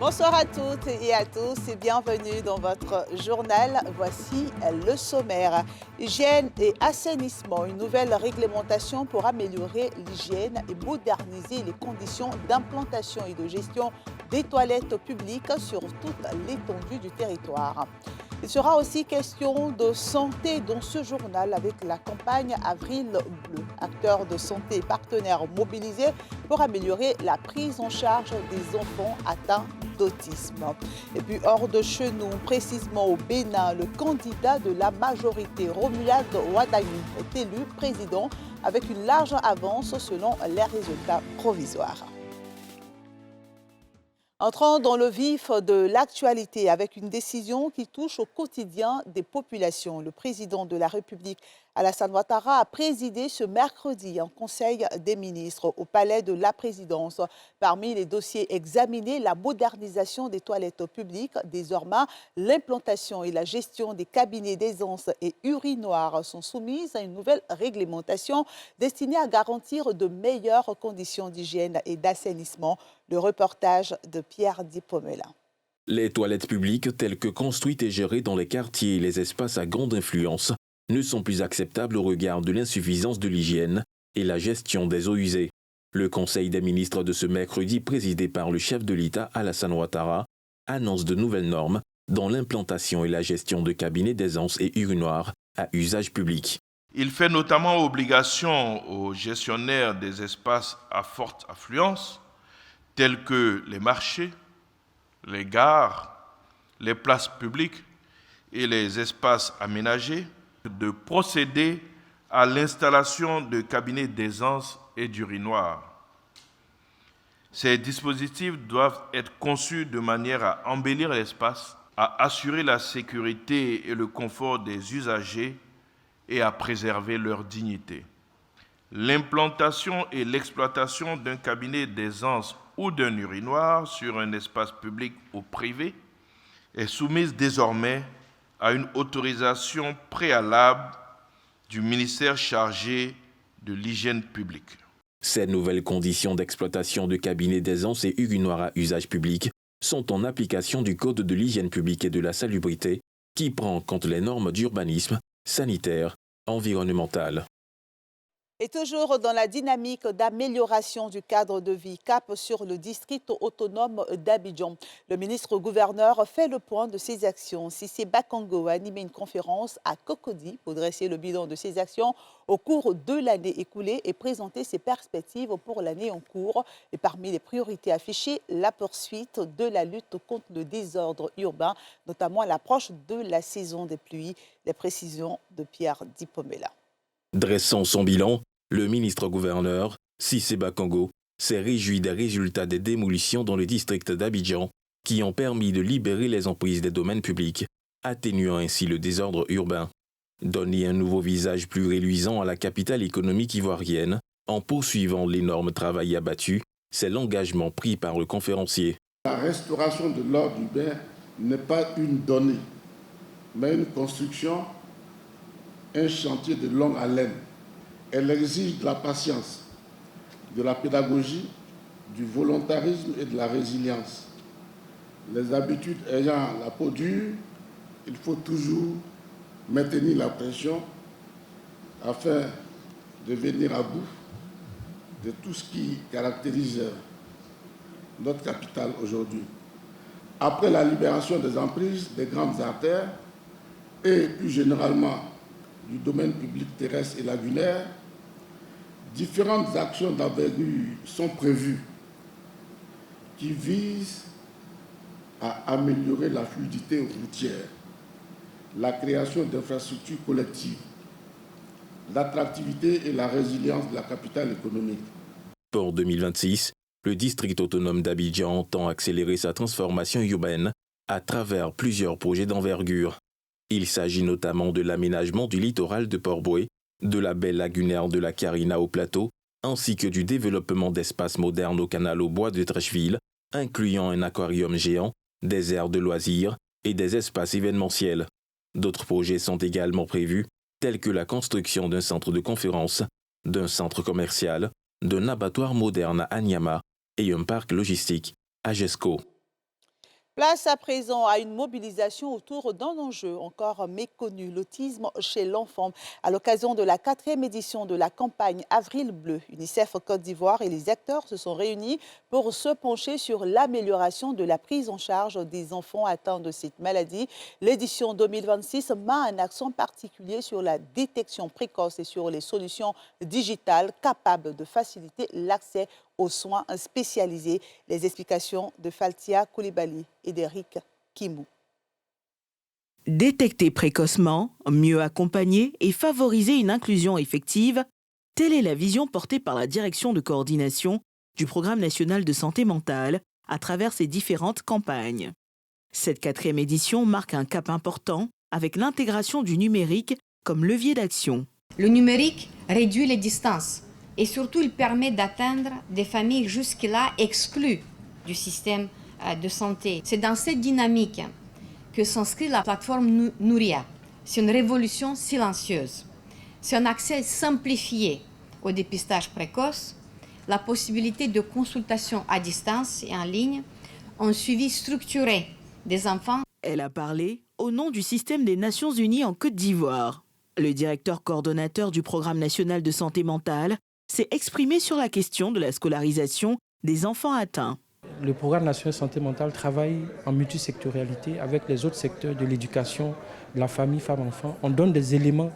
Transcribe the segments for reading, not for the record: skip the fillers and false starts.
Bonsoir à toutes et à tous et bienvenue dans votre journal. Voici le sommaire. Hygiène et assainissement, une nouvelle réglementation pour améliorer l'hygiène et moderniser les conditions d'implantation et de gestion des toilettes publiques sur toute l'étendue du territoire. Il sera aussi question de santé dans ce journal avec la campagne Avril Bleu. Acteurs de santé et partenaires mobilisés pour améliorer la prise en charge des enfants atteints d'autisme. Et puis hors de chez nous, précisément au Bénin, le candidat de la majorité, Romuald Wadagni, est élu président avec une large avance selon les résultats provisoires. Entrons dans le vif de l'actualité avec une décision qui touche au quotidien des populations. Le président de la République, Alassane Ouattara, a présidé ce mercredi un conseil des ministres au palais de la présidence. Parmi les dossiers examinés, la modernisation des toilettes publiques. Désormais, l'implantation et la gestion des cabinets d'aisance et urinoirs sont soumises à une nouvelle réglementation destinée à garantir de meilleures conditions d'hygiène et d'assainissement. Le reportage de Pierre Dipomela. Les toilettes publiques telles que construites et gérées dans les quartiers et les espaces à grande influence ne sont plus acceptables au regard de l'insuffisance de l'hygiène et la gestion des eaux usées. Le Conseil des ministres de ce mercredi, présidé par le chef de l'État Alassane Ouattara, annonce de nouvelles normes dans l'implantation et la gestion de cabinets d'aisance et urinoirs à usage public. Il fait notamment obligation aux gestionnaires des espaces à forte affluence, tels que les marchés, les gares, les places publiques et les espaces aménagés, de procéder à l'installation de cabinets d'aisance et d'urinoirs. Ces dispositifs doivent être conçus de manière à embellir l'espace, à assurer la sécurité et le confort des usagers et à préserver leur dignité. L'implantation et l'exploitation d'un cabinet d'aisance ou d'un urinoir sur un espace public ou privé est soumise désormais à une autorisation préalable du ministère chargé de l'hygiène publique. Ces nouvelles conditions d'exploitation de cabinets d'aisance et urinoirs à usage public sont en application du Code de l'hygiène publique et de la salubrité qui prend en compte les normes d'urbanisme, sanitaire, environnemental. Et toujours dans la dynamique d'amélioration du cadre de vie, cap sur le district autonome d'Abidjan. Le ministre-gouverneur fait le point de ses actions. Cissé Bakongo a animé une conférence à Cocody pour dresser le bilan de ses actions au cours de l'année écoulée et présenter ses perspectives pour l'année en cours. Et parmi les priorités affichées, la poursuite de la lutte contre le désordre urbain, notamment à l'approche de la saison des pluies. Les précisions de Pierre Dipomela. Dressant son bilan, le ministre-gouverneur, Cissé Bakongo, s'est réjoui des résultats des démolitions dans le district d'Abidjan qui ont permis de libérer les emprises des domaines publics, atténuant ainsi le désordre urbain. Donner un nouveau visage plus reluisant à la capitale économique ivoirienne en poursuivant l'énorme travail abattu, c'est l'engagement pris par le conférencier. La restauration de l'ordre urbain n'est pas une donnée, mais une construction, un chantier de longue haleine. Elle exige de la patience, de la pédagogie, du volontarisme et de la résilience. Les habitudes ayant la peau dure, il faut toujours maintenir la pression afin de venir à bout de tout ce qui caractérise notre capitale aujourd'hui. Après la libération des emprises des grandes artères et plus généralement du domaine public terrestre et lagunaire, différentes actions d'envergure sont prévues qui visent à améliorer la fluidité routière, la création d'infrastructures collectives, l'attractivité et la résilience de la capitale économique. Pour 2026, le district autonome d'Abidjan entend accélérer sa transformation urbaine à travers plusieurs projets d'envergure. Il s'agit notamment de l'aménagement du littoral de Port-Boué, de la baie lagunaire de la Carina au plateau, ainsi que du développement d'espaces modernes au canal au bois de Trècheville, incluant un aquarium géant, des aires de loisirs et des espaces événementiels. D'autres projets sont également prévus, tels que la construction d'un centre de conférence, d'un centre commercial, d'un abattoir moderne à Anyama et un parc logistique à Gesco. Place à présent à une mobilisation autour d'un enjeu encore méconnu, l'autisme chez l'enfant. À l'occasion de la 4e édition de la campagne Avril Bleu, UNICEF Côte d'Ivoire et les acteurs se sont réunis pour se pencher sur l'amélioration de la prise en charge des enfants atteints de cette maladie. L'édition 2026 met un accent particulier sur la détection précoce et sur les solutions digitales capables de faciliter l'accès aux soins spécialisés. Les explications de Faltia Koulibaly et d'Eric Kimou. Détecter précocement, mieux accompagner et favoriser une inclusion effective, telle est la vision portée par la Direction de coordination du Programme national de santé mentale à travers ses différentes campagnes. Cette 4e édition marque un cap important avec l'intégration du numérique comme levier d'action. Le numérique réduit les distances. Et surtout, il permet d'atteindre des familles jusque-là exclues du système de santé. C'est dans cette dynamique que s'inscrit la plateforme Nouria. C'est une révolution silencieuse. C'est un accès simplifié au dépistage précoce, la possibilité de consultation à distance et en ligne, un suivi structuré des enfants. Elle a parlé au nom du système des Nations Unies en Côte d'Ivoire. Le directeur coordonnateur du Programme national de santé mentale s'est exprimé sur la question de la scolarisation des enfants atteints. Le Programme national de santé mentale travaille en multisectorialité avec les autres secteurs de l'éducation, de la famille, femmes-enfants. On donne des éléments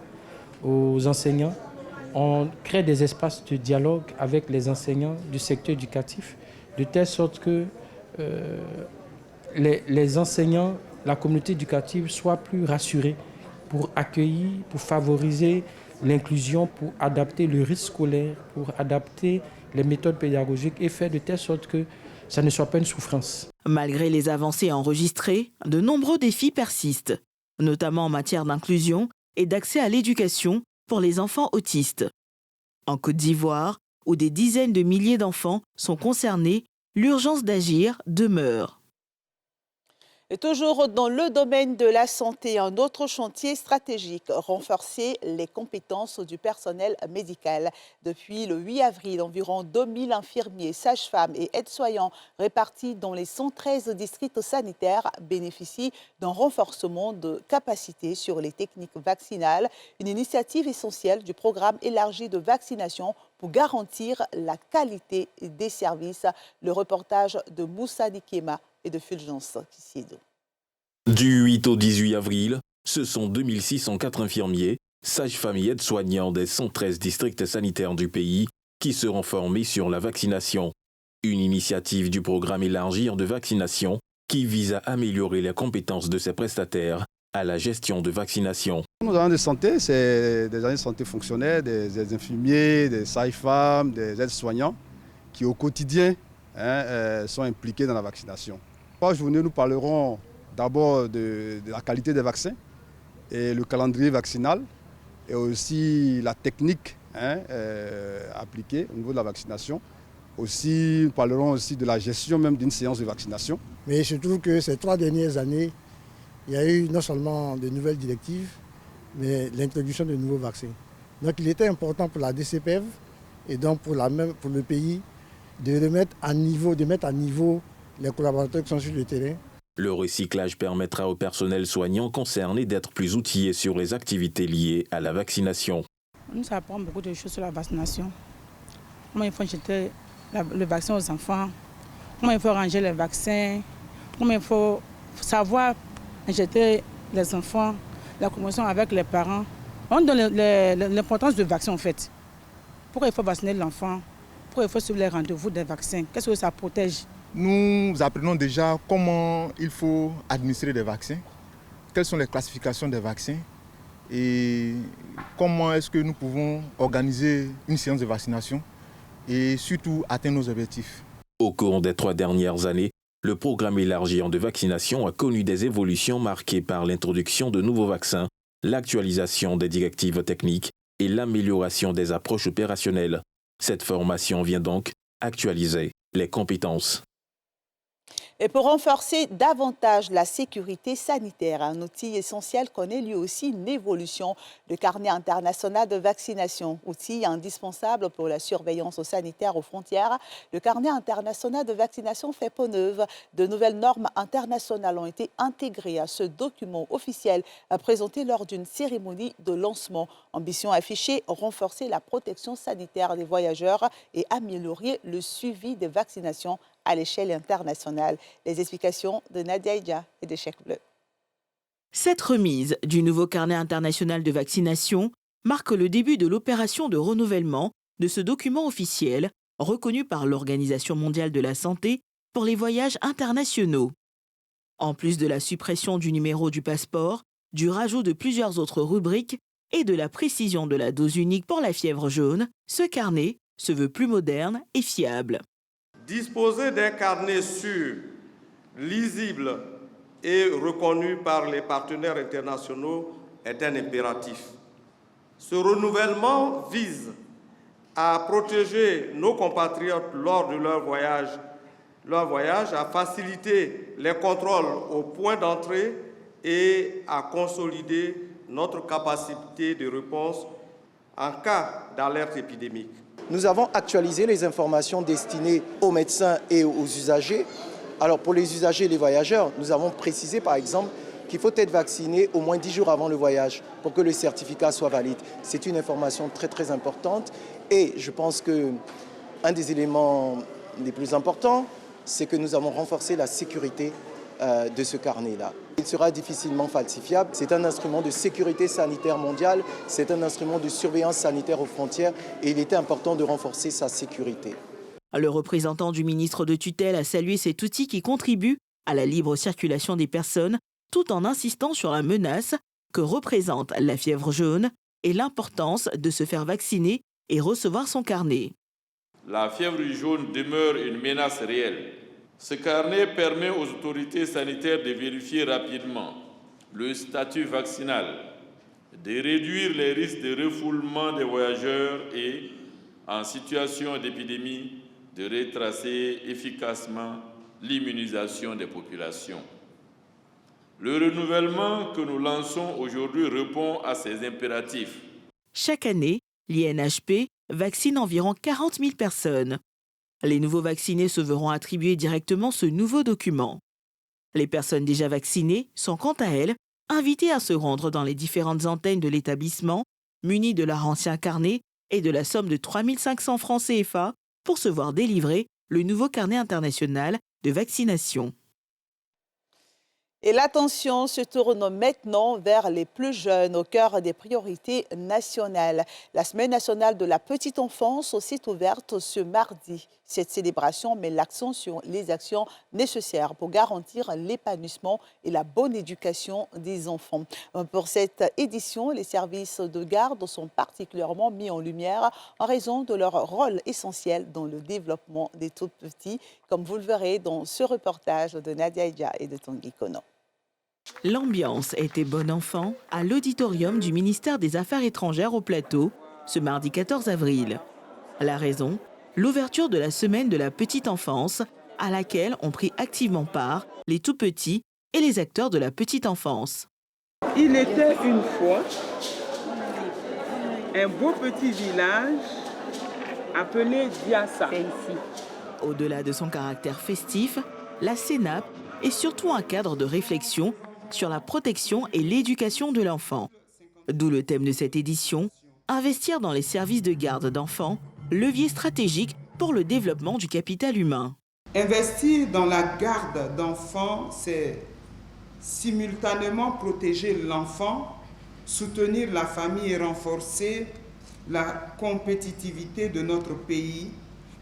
aux enseignants, on crée des espaces de dialogue avec les enseignants du secteur éducatif, de telle sorte que les enseignants, la communauté éducative soient plus rassurés pour accueillir, pour favoriser l'inclusion, pour adapter le risque scolaire, pour adapter les méthodes pédagogiques et faire de telle sorte que ça ne soit pas une souffrance. Malgré les avancées enregistrées, de nombreux défis persistent, notamment en matière d'inclusion et d'accès à l'éducation pour les enfants autistes. En Côte d'Ivoire, où des dizaines de milliers d'enfants sont concernés, l'urgence d'agir demeure. Et toujours dans le domaine de la santé, un autre chantier stratégique, renforcer les compétences du personnel médical. Depuis le 8 avril, environ 2000 infirmiers, sages-femmes et aides-soignants répartis dans les 113 districts sanitaires bénéficient d'un renforcement de capacité sur les techniques vaccinales, une initiative essentielle du programme élargi de vaccination pour garantir la qualité des services. Le reportage de Moussa Dikema et de Fulgence Kissido. Du 8 au 18 avril, ce sont 2604 infirmiers, sages-femmes et aides-soignants des 113 districts sanitaires du pays qui seront formés sur la vaccination. Une initiative du programme élargir de vaccination qui vise à améliorer les compétences de ces prestataires à la gestion de vaccination. Nos agents de santé, c'est des agents de santé fonctionnels, des infirmiers, des sages-femmes, des aides-soignants qui au quotidien sont impliqués dans la vaccination. Aujourd'hui, nous parlerons d'abord de la qualité des vaccins et le calendrier vaccinal et aussi la technique appliquée au niveau de la vaccination. Aussi, nous parlerons aussi de la gestion même d'une séance de vaccination. Mais il se trouve que ces 3 dernières années, il y a eu non seulement de nouvelles directives, mais l'introduction de nouveaux vaccins. Donc il était important pour la DCPEV et donc pour le pays de mettre à niveau les collaborateurs qui sont sur le terrain. Le recyclage permettra au personnel soignant concerné d'être plus outillé sur les activités liées à la vaccination. Nous apprenons beaucoup de choses sur la vaccination. Comment il faut jeter le vaccin aux enfants, comment il faut ranger les vaccins, comment il faut savoir injecter les enfants, la communication avec les parents. On donne l'importance du vaccin en fait. Pourquoi il faut vacciner l'enfant? Pourquoi il faut suivre les rendez-vous des vaccins? Qu'est-ce que ça protège? Nous apprenons déjà comment il faut administrer des vaccins, quelles sont les classifications des vaccins et comment est-ce que nous pouvons organiser une séance de vaccination et surtout atteindre nos objectifs. Au cours des 3 dernières années, le programme élargi de vaccination a connu des évolutions marquées par l'introduction de nouveaux vaccins, l'actualisation des directives techniques et l'amélioration des approches opérationnelles. Cette formation vient donc actualiser les compétences. Et pour renforcer davantage la sécurité sanitaire, un outil essentiel connaît lui aussi une évolution. Le carnet international de vaccination, outil indispensable pour la surveillance sanitaire aux frontières. Le carnet international de vaccination fait peau neuve. De nouvelles normes internationales ont été intégrées à ce document officiel présenté lors d'une cérémonie de lancement. Ambition affichée, renforcer la protection sanitaire des voyageurs et améliorer le suivi des vaccinations à l'échelle internationale. Les explications de Nadia Idja et de Cheikh Bleu. Cette remise du nouveau carnet international de vaccination marque le début de l'opération de renouvellement de ce document officiel reconnu par l'Organisation mondiale de la santé pour les voyages internationaux. En plus de la suppression du numéro du passeport, du rajout de plusieurs autres rubriques et de la précision de la dose unique pour la fièvre jaune, ce carnet se veut plus moderne et fiable. Disposer d'un carnet sûr, lisible et reconnu par les partenaires internationaux est un impératif. Ce renouvellement vise à protéger nos compatriotes lors de leur voyage, à faciliter les contrôles au point d'entrée et à consolider notre capacité de réponse en cas d'alerte épidémique. Nous avons actualisé les informations destinées aux médecins et aux usagers. Alors pour les usagers et les voyageurs, nous avons précisé par exemple qu'il faut être vacciné au moins 10 jours avant le voyage pour que le certificat soit valide. C'est une information très importante et je pense qu'un des éléments les plus importants, c'est que nous avons renforcé la sécurité de ce carnet-là. Il sera difficilement falsifiable. C'est un instrument de sécurité sanitaire mondiale, c'est un instrument de surveillance sanitaire aux frontières et il était important de renforcer sa sécurité. Le représentant du ministre de tutelle a salué cet outil qui contribue à la libre circulation des personnes tout en insistant sur la menace que représente la fièvre jaune et l'importance de se faire vacciner et recevoir son carnet. La fièvre jaune demeure une menace réelle. Ce carnet permet aux autorités sanitaires de vérifier rapidement le statut vaccinal, de réduire les risques de refoulement des voyageurs et, en situation d'épidémie, de retracer efficacement l'immunisation des populations. Le renouvellement que nous lançons aujourd'hui répond à ces impératifs. Chaque année, l'INHP vaccine environ 40 000 personnes. Les nouveaux vaccinés se verront attribuer directement ce nouveau document. Les personnes déjà vaccinées sont quant à elles invitées à se rendre dans les différentes antennes de l'établissement, munies de leur ancien carnet et de la somme de 3 500 francs CFA pour se voir délivrer le nouveau carnet international de vaccination. Et l'attention se tourne maintenant vers les plus jeunes, au cœur des priorités nationales. La Semaine nationale de la petite enfance s'est ouverte ce mardi. Cette célébration met l'accent sur les actions nécessaires pour garantir l'épanouissement et la bonne éducation des enfants. Pour cette édition, les services de garde sont particulièrement mis en lumière en raison de leur rôle essentiel dans le développement des tout-petits, comme vous le verrez dans ce reportage de Nadia Idja et de Tanguy Kono. L'ambiance était bon enfant à l'auditorium du ministère des Affaires étrangères au Plateau, ce mardi 14 avril. La raison, l'ouverture de la Semaine de la petite enfance, à laquelle ont pris activement part les tout-petits et les acteurs de la petite enfance. Il était une fois un beau petit village appelé Diassa. Au-delà de son caractère festif, la CENAP est surtout un cadre de réflexion sur la protection et l'éducation de l'enfant. D'où le thème de cette édition, investir dans les services de garde d'enfants, levier stratégique pour le développement du capital humain. Investir dans la garde d'enfants, c'est simultanément protéger l'enfant, soutenir la famille et renforcer la compétitivité de notre pays.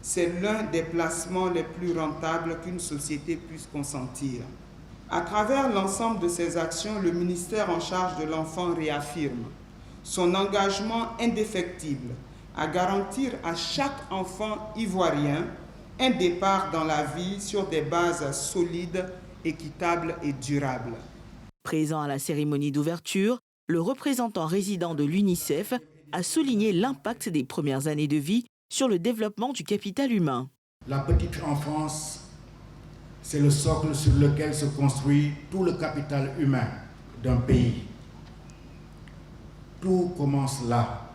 C'est l'un des placements les plus rentables qu'une société puisse consentir. À travers l'ensemble de ces actions, le ministère en charge de l'enfant réaffirme son engagement indéfectible à garantir à chaque enfant ivoirien un départ dans la vie sur des bases solides, équitables et durables. Présent à la cérémonie d'ouverture, le représentant résident de l'UNICEF a souligné l'impact des premières années de vie sur le développement du capital humain. La petite enfance C'est le socle sur lequel se construit tout le capital humain d'un pays. Tout commence là,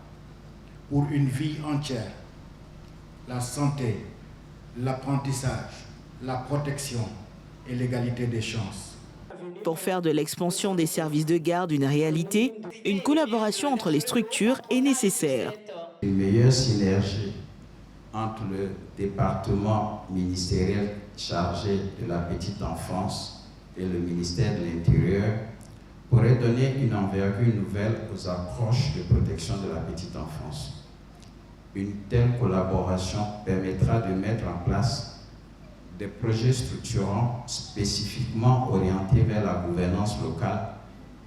pour une vie entière. La santé, l'apprentissage, la protection et l'égalité des chances. Pour faire de l'expansion des services de garde une réalité, une collaboration entre les structures est nécessaire. Une meilleure synergie entre le département ministériel chargé de la petite enfance et le ministère de l'Intérieur pourrait donner une envergure nouvelle aux approches de protection de la petite enfance. Une telle collaboration permettra de mettre en place des projets structurants spécifiquement orientés vers la gouvernance locale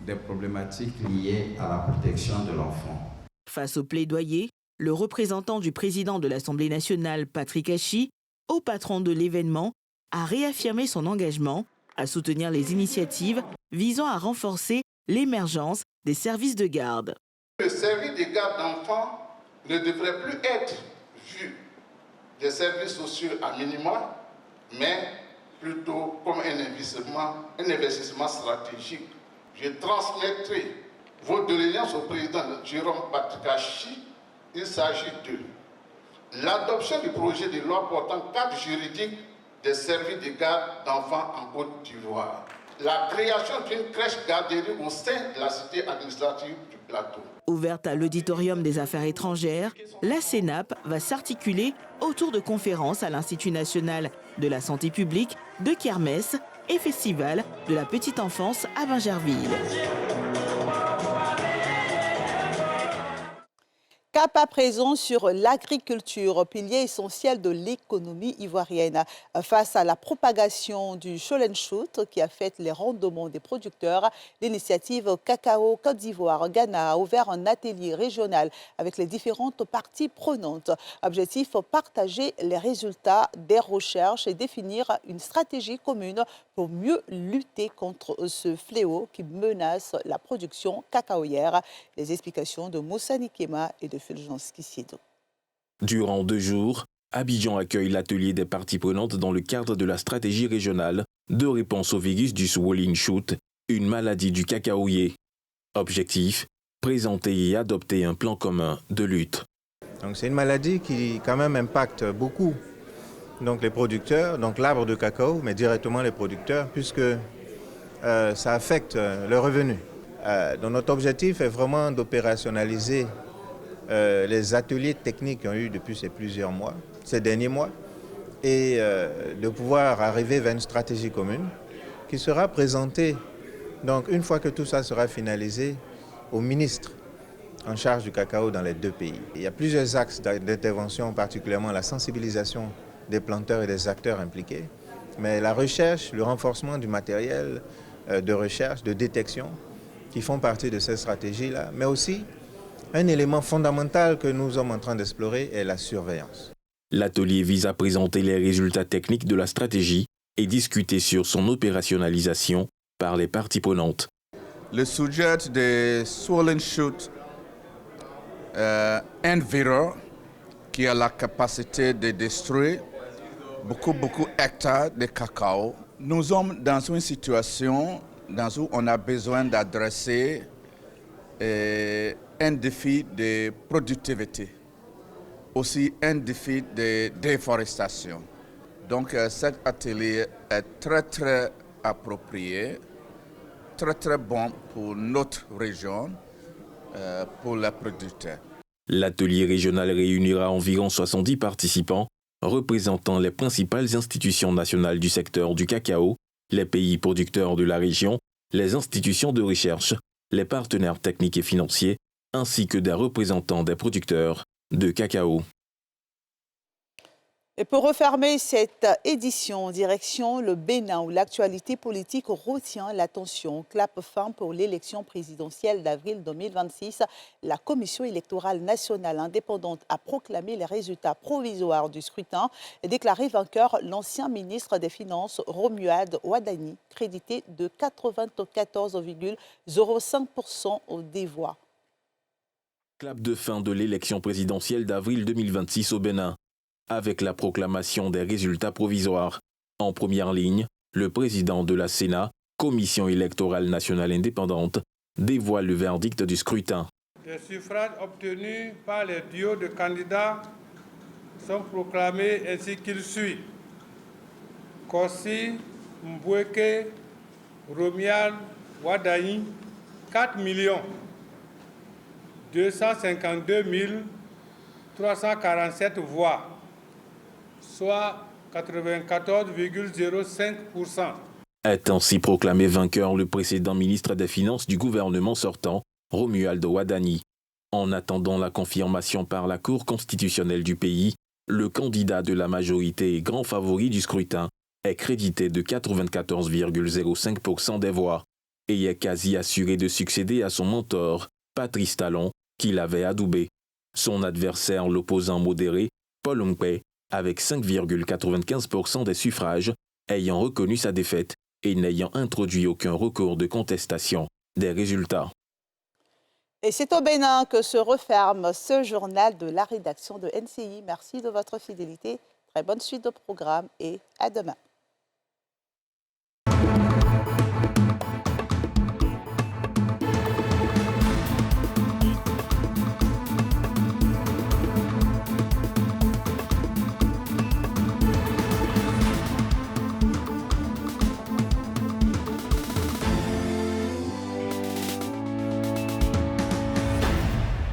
des problématiques liées à la protection de l'enfant. Face au plaidoyer, le représentant du président de l'Assemblée nationale, Patrick Hachi, au patron de l'événement, a réaffirmé son engagement à soutenir les initiatives visant à renforcer l'émergence des services de garde. Le service de garde d'enfants ne devrait plus être vu des services sociaux à minima, mais plutôt comme un investissement stratégique. Je transmettrai vos doléances au président Jérôme Patrick Hachi. Il s'agit de l'adoption du projet de loi portant cadre juridique des services de garde d'enfants en Côte d'Ivoire, la création d'une crèche garderie au sein de la cité administrative du Plateau. Ouverte à l'Auditorium des Affaires étrangères, la CENAP va s'articuler autour de conférences à l'Institut national de la santé publique, de kermesse et festival de la petite enfance à Bingerville. Cap à présent sur l'agriculture, pilier essentiel de l'économie ivoirienne. Face à la propagation du Show Shoot qui affecte les rendements des producteurs, l'initiative Cacao Côte d'Ivoire Ghana a ouvert un atelier régional avec les différentes parties prenantes. Objectif, partager les résultats des recherches et définir une stratégie commune pour mieux lutter contre ce fléau qui menace la production cacaoyère. Les explications de Moussa Nikema et de Fulgence Kissiedo. Durant 2 jours, Abidjan accueille l'atelier des parties prenantes dans le cadre de la stratégie régionale de réponse au virus du swollen shoot, une maladie du cacaoyer. Objectif, présenter et adopter un plan commun de lutte. Donc c'est une maladie qui quand même impacte beaucoup donc les producteurs, donc l'arbre de cacao, mais directement les producteurs, puisque ça affecte le revenu. Donc notre objectif est vraiment d'opérationnaliser les ateliers techniques qu'ils ont eu depuis ces derniers mois, et de pouvoir arriver vers une stratégie commune qui sera présentée, donc une fois que tout ça sera finalisé, au ministre en charge du cacao dans les 2 pays. Il y a plusieurs axes d'intervention, particulièrement la sensibilisation des planteurs et des acteurs impliqués, mais la recherche, le renforcement du matériel de recherche, de détection, qui font partie de cette stratégie-là, mais aussi un élément fondamental que nous sommes en train d'explorer est la surveillance. L'atelier vise à présenter les résultats techniques de la stratégie et discuter sur son opérationnalisation par les parties prenantes. Le sujet de swollen shoot, un virus qui a la capacité de détruire beaucoup d'hectares de cacao. Nous sommes dans une situation où on a besoin d'adresser un défi de productivité, aussi un défi de déforestation. Donc cet atelier est très approprié, très bon pour notre région, pour les producteurs. L'atelier régional réunira environ 70 participants représentant les principales institutions nationales du secteur du cacao, les pays producteurs de la région, les institutions de recherche, les partenaires techniques et financiers, ainsi que des représentants des producteurs de cacao. Et pour refermer cette édition, direction le Bénin, où l'actualité politique retient l'attention. Clap fin pour l'élection présidentielle d'avril 2026. La Commission électorale nationale indépendante a proclamé les résultats provisoires du scrutin et déclaré vainqueur l'ancien ministre des Finances, Romuald Wadani, crédité de 94,05% des voix. Clap de fin de l'élection présidentielle d'avril 2026 au Bénin, avec la proclamation des résultats provisoires. En première ligne, le président de la Sénat, Commission électorale nationale indépendante, dévoile le verdict du scrutin. Les suffrages obtenus par les duos de candidats sont proclamés ainsi qu'il suit. Kossi Mbweke Romial Wadayi, 4 252 347 voix, soit 94,05%. Est ainsi proclamé vainqueur le précédent ministre des Finances du gouvernement sortant, Romualdo Wadani. En attendant la confirmation par la Cour constitutionnelle du pays, le candidat de la majorité et grand favori du scrutin est crédité de 94,05% des voix et est quasi assuré de succéder à son mentor, Patrice Talon, qui l'avait adoubé. Son adversaire, l'opposant modéré, Paul Nkwe, avec 5,95% des suffrages, ayant reconnu sa défaite et n'ayant introduit aucun recours de contestation des résultats. Et c'est au Bénin que se referme ce journal de la rédaction de NCI. Merci de votre fidélité. Très bonne suite au programme et à demain.